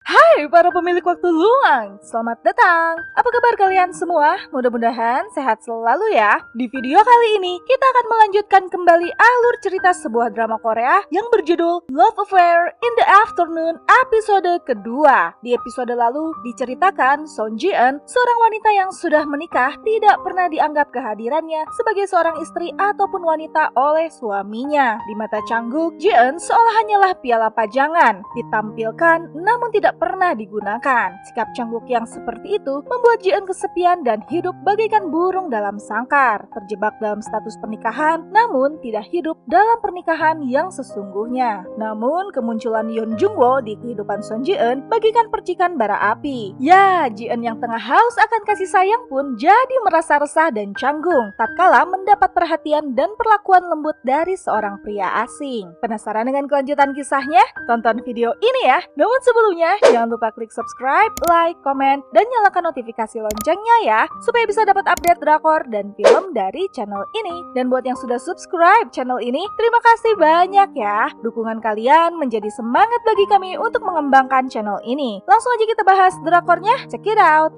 Hai para pemilik waktu luang, selamat datang. Apa kabar kalian semua? Mudah-mudahan sehat selalu ya. Di video kali ini, kita akan melanjutkan kembali alur cerita sebuah drama Korea yang berjudul Love Affair in the Afternoon episode kedua. Di episode lalu, diceritakan Son Ji-eun, seorang wanita yang sudah menikah, tidak pernah dianggap kehadirannya sebagai seorang istri ataupun wanita oleh suaminya. Di mata Changguk, Ji-eun seolah hanyalah piala pajangan, ditampilkan namun tidak pernah digunakan. Sikap Changguk yang seperti itu membuat Ji-eun kesepian dan hidup bagaikan burung dalam sangkar, terjebak dalam status pernikahan namun tidak hidup dalam pernikahan yang sesungguhnya. Namun kemunculan Yeon Jungwo di kehidupan Son Ji-eun bagaikan percikan bara api. Ya, Ji-eun yang tengah haus akan kasih sayang pun jadi merasa resah dan canggung tatkala mendapat perhatian dan perlakuan lembut dari seorang pria asing. Penasaran dengan kelanjutan kisahnya? Tonton video ini ya. Namun sebelumnya, jangan lupa klik subscribe, like, komen, dan nyalakan notifikasi loncengnya ya, supaya bisa dapat update drakor dan film dari channel ini. Dan buat yang sudah subscribe channel ini, terima kasih banyak ya. Dukungan kalian menjadi semangat bagi kami untuk mengembangkan channel ini. Langsung aja kita bahas drakornya, check it out.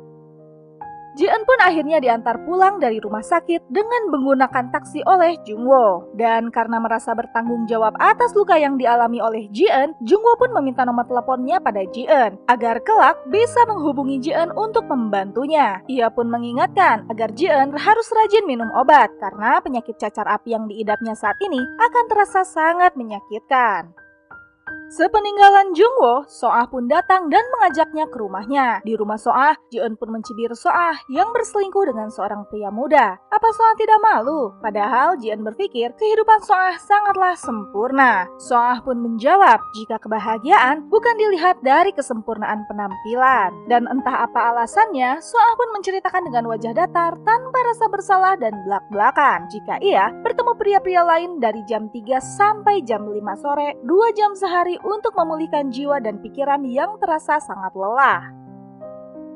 Ji-eun pun akhirnya diantar pulang dari rumah sakit dengan menggunakan taksi oleh Jungwo. Dan karena merasa bertanggung jawab atas luka yang dialami oleh Ji-eun, Jungwo pun meminta nomor teleponnya pada Ji-eun agar kelak bisa menghubungi Ji-eun untuk membantunya. Ia pun mengingatkan agar Ji-eun harus rajin minum obat karena penyakit cacar api yang diidapnya saat ini akan terasa sangat menyakitkan. Sepeninggalan Jungwo, Soah pun datang dan mengajaknya ke rumahnya. Di rumah Soah, Ji-eun pun mencibir Soah yang berselingkuh dengan seorang pria muda. Apa Soah tidak malu? Padahal Ji-eun berpikir kehidupan Soah sangatlah sempurna. Soah pun menjawab jika kebahagiaan bukan dilihat dari kesempurnaan penampilan. Dan entah apa alasannya, Soah pun menceritakan dengan wajah datar tanpa rasa bersalah dan belak-belakan jika ia bertemu pria-pria lain dari jam 3 sampai jam 5 sore, 2 jam sehari untuk memulihkan jiwa dan pikiran yang terasa sangat lelah.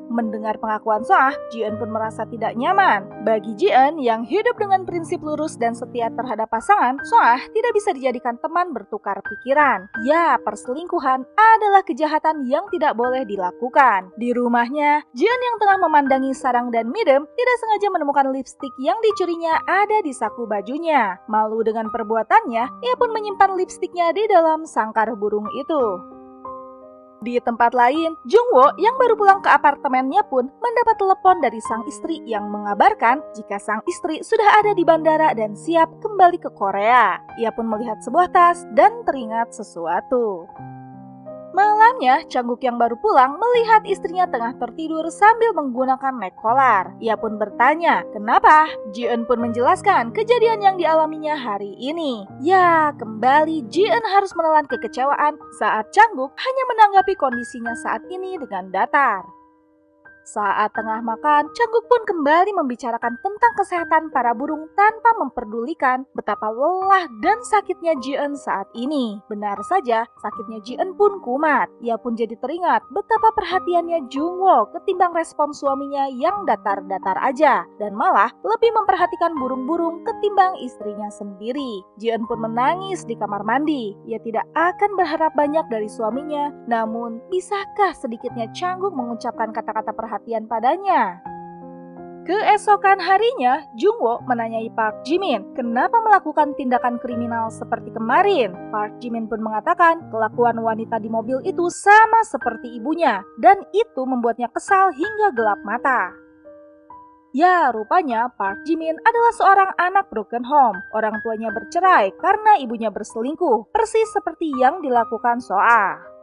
Mendengar pengakuan Soah, Ji-eun pun merasa tidak nyaman. Bagi Ji-eun yang hidup dengan prinsip lurus dan setia terhadap pasangan, Soah tidak bisa dijadikan teman bertukar pikiran. Ya, perselingkuhan adalah kejahatan yang tidak boleh dilakukan. Di rumahnya, Ji-eun yang tengah memandangi sarang dan midem tidak sengaja menemukan lipstik yang dicurinya ada di saku bajunya. Malu dengan perbuatannya, ia pun menyimpan lipstiknya di dalam sangkar burung itu. Di tempat lain, Jungwo yang baru pulang ke apartemennya pun mendapat telepon dari sang istri yang mengabarkan jika sang istri sudah ada di bandara dan siap kembali ke Korea. Ia pun melihat sebuah tas dan teringat sesuatu. Malamnya, Changguk yang baru pulang melihat istrinya tengah tertidur sambil menggunakan neck collar. Ia pun bertanya, kenapa? Ji-eun pun menjelaskan kejadian yang dialaminya hari ini. Ya, kembali Ji-eun harus menelan kekecewaan saat Changguk hanya menanggapi kondisinya saat ini dengan datar. Saat tengah makan, Changguk pun kembali membicarakan tentang kesehatan para burung tanpa memperdulikan betapa lelah dan sakitnya Ji-eun saat ini. Benar saja, sakitnya Ji-eun pun kumat. Ia pun jadi teringat betapa perhatiannya Jungwo ketimbang respon suaminya yang datar-datar aja, dan malah lebih memperhatikan burung-burung ketimbang istrinya sendiri. Ji-eun pun menangis di kamar mandi. Ia tidak akan berharap banyak dari suaminya, namun bisakah sedikitnya Changguk mengucapkan kata-kata perhatian padanya? Keesokan harinya, Jungwo menanyai Park Jimin kenapa melakukan tindakan kriminal seperti kemarin. Park Jimin pun mengatakan kelakuan wanita di mobil itu sama seperti ibunya dan itu membuatnya kesal hingga gelap mata. Ya, rupanya Park Jimin adalah seorang anak broken home. Orang tuanya bercerai karena ibunya berselingkuh, persis seperti yang dilakukan Soah.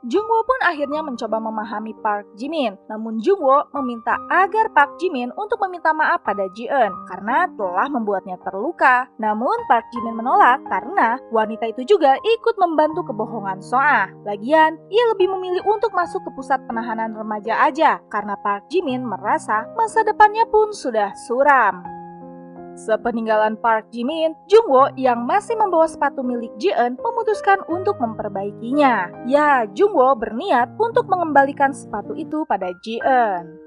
Jungwo pun akhirnya mencoba memahami Park Jimin, namun Jungwo meminta agar Park Jimin untuk meminta maaf pada Ji-eun karena telah membuatnya terluka. Namun Park Jimin menolak karena wanita itu juga ikut membantu kebohongan Soah. Lagian, ia lebih memilih untuk masuk ke pusat penahanan remaja aja karena Park Jimin merasa masa depannya pun sudah suram. Sepeninggalan Park Jimin, Jungwo yang masih membawa sepatu milik Ji-eun memutuskan untuk memperbaikinya. Ya, Jungwo berniat untuk mengembalikan sepatu itu pada Ji-eun.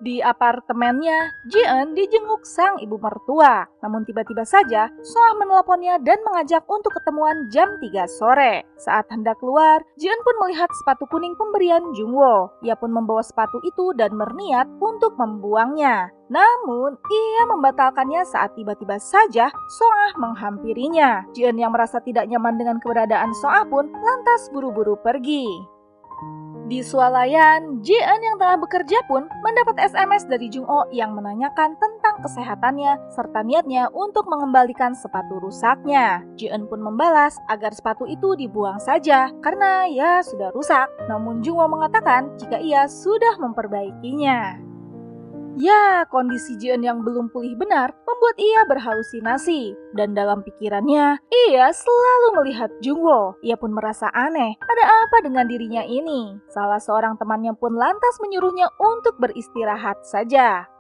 Di apartemennya, Ji-eun dijenguk sang ibu mertua. Namun tiba-tiba saja, So-ah meneleponnya dan mengajak untuk ketemuan jam 3 sore. Saat hendak keluar, Ji-eun pun melihat sepatu kuning pemberian Jungwoo. Ia pun membawa sepatu itu dan berniat untuk membuangnya. Namun, ia membatalkannya saat tiba-tiba saja So-ah menghampirinya. Ji-eun yang merasa tidak nyaman dengan keberadaan So-ah pun lantas buru-buru pergi. Di swalayan, Ji-eun yang tengah bekerja pun mendapat SMS dari Jung-oh yang menanyakan tentang kesehatannya serta niatnya untuk mengembalikan sepatu rusaknya. Ji-eun pun membalas agar sepatu itu dibuang saja karena ya sudah rusak. Namun Jung-oh mengatakan jika ia sudah memperbaikinya. Ya, kondisi Ji-eun yang belum pulih benar membuat ia berhalusinasi. Dan dalam pikirannya, ia selalu melihat Jungwoo. Ia pun merasa aneh, ada apa dengan dirinya ini? Salah seorang temannya pun lantas menyuruhnya untuk beristirahat saja.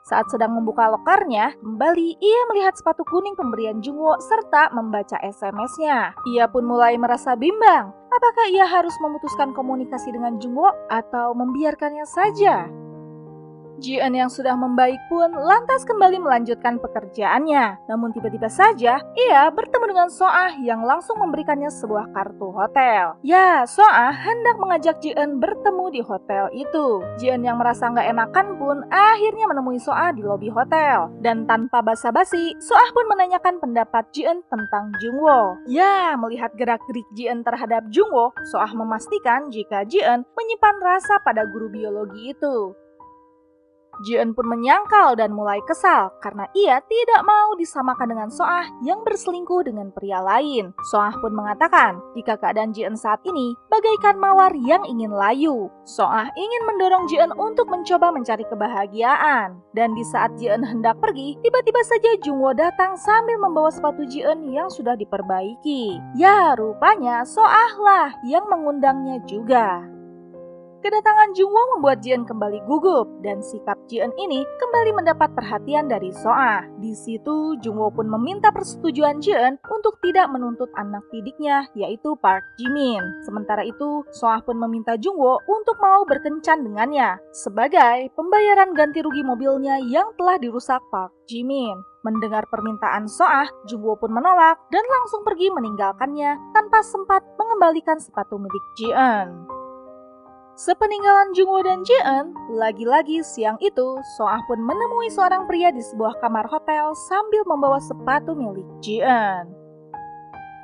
Saat sedang membuka lokernya, kembali ia melihat sepatu kuning pemberian Jungwoo serta membaca SMS-nya. Ia pun mulai merasa bimbang. Apakah ia harus memutuskan komunikasi dengan Jungwoo atau membiarkannya saja? Ji-eun yang sudah membaik pun lantas kembali melanjutkan pekerjaannya. Namun tiba-tiba saja ia bertemu dengan So-ah yang langsung memberikannya sebuah kartu hotel. Ya, So-ah hendak mengajak Ji-eun bertemu di hotel itu. Ji-eun yang merasa nggak enakan pun akhirnya menemui So-ah di lobi hotel. Dan tanpa basa-basi, So-ah pun menanyakan pendapat Ji-eun tentang Jungwoo. Ya, melihat gerak-gerik Ji-eun terhadap Jungwoo, So-ah memastikan jika Ji-eun menyimpan rasa pada guru biologi itu. Ji-eun pun menyangkal dan mulai kesal karena ia tidak mau disamakan dengan So-ah yang berselingkuh dengan pria lain. So-ah pun mengatakan jika keadaan Ji-eun saat ini bagaikan mawar yang ingin layu. So-ah ingin mendorong Ji-eun untuk mencoba mencari kebahagiaan. Dan di saat Ji-eun hendak pergi, tiba-tiba saja Jungwoo datang sambil membawa sepatu Ji-eun yang sudah diperbaiki. Ya, rupanya So-ah lah yang mengundangnya juga. Kedatangan Jungwoo membuat Ji-eun kembali gugup dan sikap Ji-eun ini kembali mendapat perhatian dari So-ah. Di situ Jungwoo pun meminta persetujuan Ji-eun untuk tidak menuntut anak didiknya yaitu Park Ji-min. Sementara itu So-ah pun meminta Jungwoo untuk mau berkencan dengannya sebagai pembayaran ganti rugi mobilnya yang telah dirusak Park Ji-min. Mendengar permintaan So-ah, Jungwoo pun menolak dan langsung pergi meninggalkannya tanpa sempat mengembalikan sepatu milik Ji-eun. Sepeninggalan Jungwoo dan Ji-eun, lagi-lagi siang itu, So-ah pun menemui seorang pria di sebuah kamar hotel sambil membawa sepatu milik Ji-eun.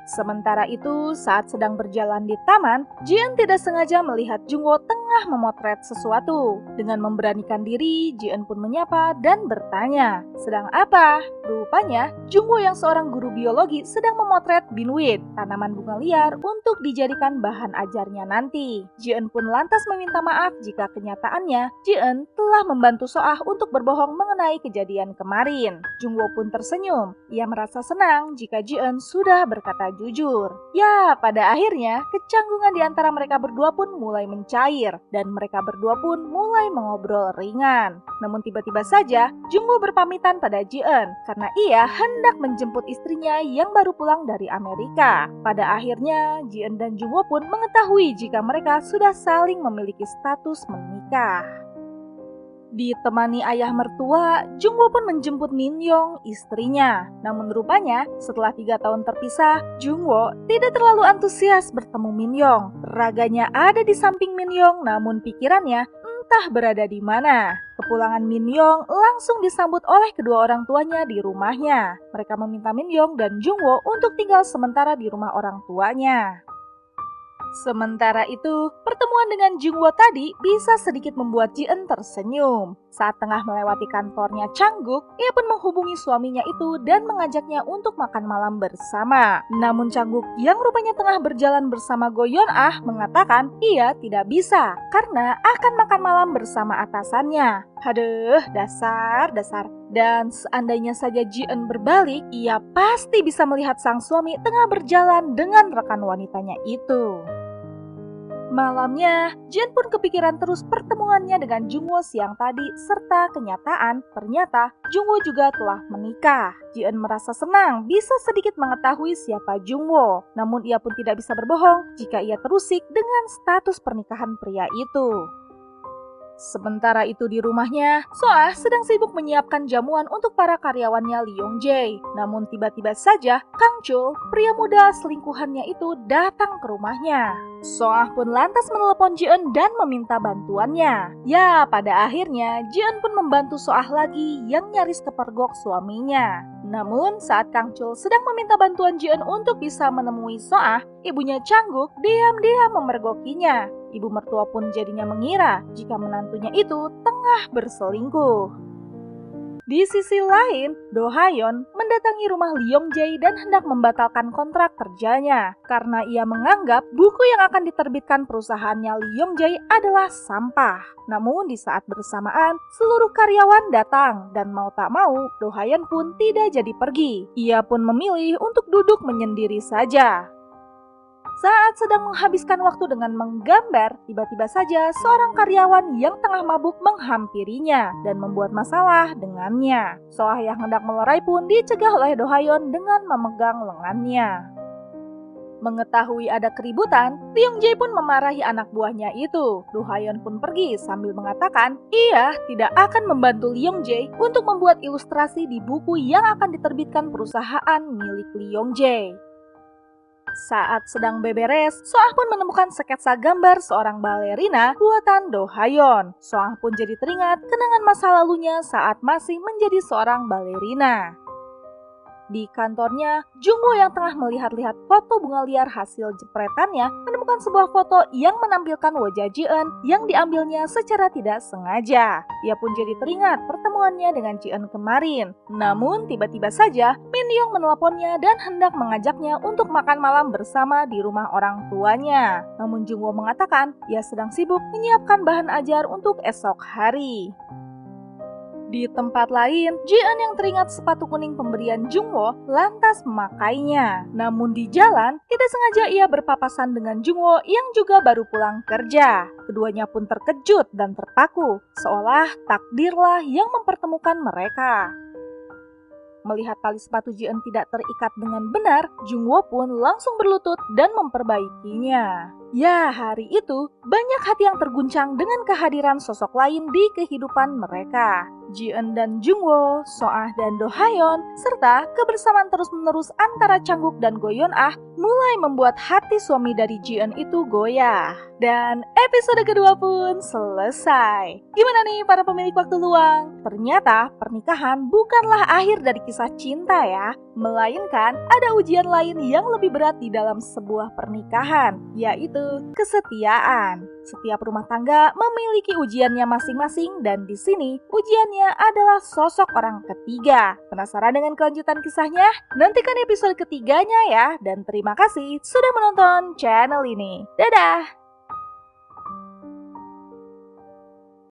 Sementara itu, saat sedang berjalan di taman, Ji-eun tidak sengaja melihat Jungwoo tengah memotret sesuatu. Dengan memberanikan diri, Ji-eun pun menyapa dan bertanya, "Sedang apa?" Rupanya, Jungwoo yang seorang guru biologi sedang memotret binwit, tanaman bunga liar untuk dijadikan bahan ajarnya nanti. Ji-eun pun lantas meminta maaf jika kenyataannya, Ji-eun telah membantu So-ah untuk berbohong mengenai kejadian kemarin. Jungwoo pun tersenyum. Ia merasa senang jika Ji-eun sudah berkata jujur. Ya, pada akhirnya, kecanggungan di antara mereka berdua pun mulai mencair, dan mereka berdua pun mulai mengobrol ringan. Namun tiba-tiba saja, Jungwoo berpamitan pada Ji-eun, karena ia hendak menjemput istrinya yang baru pulang dari Amerika. Pada akhirnya, Ji-eun dan Jungwoo pun mengetahui jika mereka sudah saling memiliki status menikah. Ditemani ayah mertua, Jungwoo pun menjemput Min-young, istrinya. Namun rupanya, setelah 3 tahun terpisah, Jungwoo tidak terlalu antusias bertemu Min-young. Raganya ada di samping Min-young, namun pikirannya entah berada di mana. Kepulangan Min-young langsung disambut oleh kedua orang tuanya di rumahnya. Mereka meminta Min-young dan Jungwoo untuk tinggal sementara di rumah orang tuanya. Sementara itu, pertemuan dengan Jungwoo tadi bisa sedikit membuat Ji-eun tersenyum. Saat tengah melewati kantornya Changguk, ia pun menghubungi suaminya itu dan mengajaknya untuk makan malam bersama. Namun Changguk yang rupanya tengah berjalan bersama Go Yeon-ah mengatakan ia tidak bisa karena akan makan malam bersama atasannya. Aduh, dasar. Dan seandainya saja Ji-eun berbalik, ia pasti bisa melihat sang suami tengah berjalan dengan rekan wanitanya itu. Malamnya, Ji-eun pun kepikiran terus pertemuannya dengan Jungwoo siang tadi serta kenyataan ternyata Jungwoo juga telah menikah. Ji-eun merasa senang bisa sedikit mengetahui siapa Jungwoo, namun ia pun tidak bisa berbohong jika ia terusik dengan status pernikahan pria itu. Sementara itu di rumahnya, Soah sedang sibuk menyiapkan jamuan untuk para karyawannya Lee Yong-jae. Namun tiba-tiba saja, Kang Chul, pria muda selingkuhannya itu datang ke rumahnya. Soah pun lantas menelepon Ji-eun dan meminta bantuannya. Ya, pada akhirnya Ji-eun pun membantu Soah lagi yang nyaris kepergok suaminya. Namun saat Kang Chul sedang meminta bantuan Ji-eun untuk bisa menemui Soah, ibunya Changguk diam-diam memergokinya. Ibu mertua pun jadinya mengira jika menantunya itu tengah berselingkuh. Di sisi lain, Do Ha-yeon mendatangi rumah Lee Yong-jae dan hendak membatalkan kontrak kerjanya karena ia menganggap buku yang akan diterbitkan perusahaannya Lee Yong-jae adalah sampah. Namun di saat bersamaan, seluruh karyawan datang dan mau tak mau, Do Ha-yeon pun tidak jadi pergi. Ia pun memilih untuk duduk menyendiri saja. Saat sedang menghabiskan waktu dengan menggambar, tiba-tiba saja seorang karyawan yang tengah mabuk menghampirinya dan membuat masalah dengannya. Soah yang hendak melerai pun dicegah oleh Do Ha-yeon dengan memegang lengannya. Mengetahui ada keributan, Lee Yong-jae pun memarahi anak buahnya itu. Do Ha-yeon pun pergi sambil mengatakan ia tidak akan membantu Lee Yong-jae untuk membuat ilustrasi di buku yang akan diterbitkan perusahaan milik Lee Yong-jae. Saat sedang beberes, Soah pun menemukan sketsa gambar seorang balerina buatan Do Ha-yeon. Soah pun jadi teringat kenangan masa lalunya saat masih menjadi seorang balerina. Di kantornya, Jungwoo yang tengah melihat-lihat foto bunga liar hasil jepretannya menemukan sebuah foto yang menampilkan wajah Ji-eun yang diambilnya secara tidak sengaja. Ia pun jadi teringat pertemuannya dengan Ji-eun kemarin. Namun tiba-tiba saja Min Young menelponnya dan hendak mengajaknya untuk makan malam bersama di rumah orang tuanya. Namun Jungwoo mengatakan ia sedang sibuk menyiapkan bahan ajar untuk esok hari. Di tempat lain, Ji-eun yang teringat sepatu kuning pemberian Jungwoo lantas memakainya. Namun di jalan, tidak sengaja ia berpapasan dengan Jungwoo yang juga baru pulang kerja. Keduanya pun terkejut dan terpaku, seolah takdirlah yang mempertemukan mereka. Melihat tali sepatu Ji-eun tidak terikat dengan benar, Jungwoo pun langsung berlutut dan memperbaikinya. Ya, hari itu banyak hati yang terguncang dengan kehadiran sosok lain di kehidupan mereka. Ji-eun dan Jungwoo, Soah dan Do Ha-yeon, serta kebersamaan terus-menerus antara Changguk dan Go Yeon-ah mulai membuat hati suami dari Ji-eun itu goyah. Dan episode kedua pun selesai. Gimana nih para pemilik waktu luang? Ternyata pernikahan bukanlah akhir dari kisah cinta ya, melainkan ada ujian lain yang lebih berat di dalam sebuah pernikahan, yaitu kesetiaan. Setiap rumah tangga memiliki ujiannya masing-masing dan di sini ujiannya adalah sosok orang ketiga. Penasaran dengan kelanjutan kisahnya? Nantikan episode ketiganya ya, dan terima kasih sudah menonton channel ini. Dadah!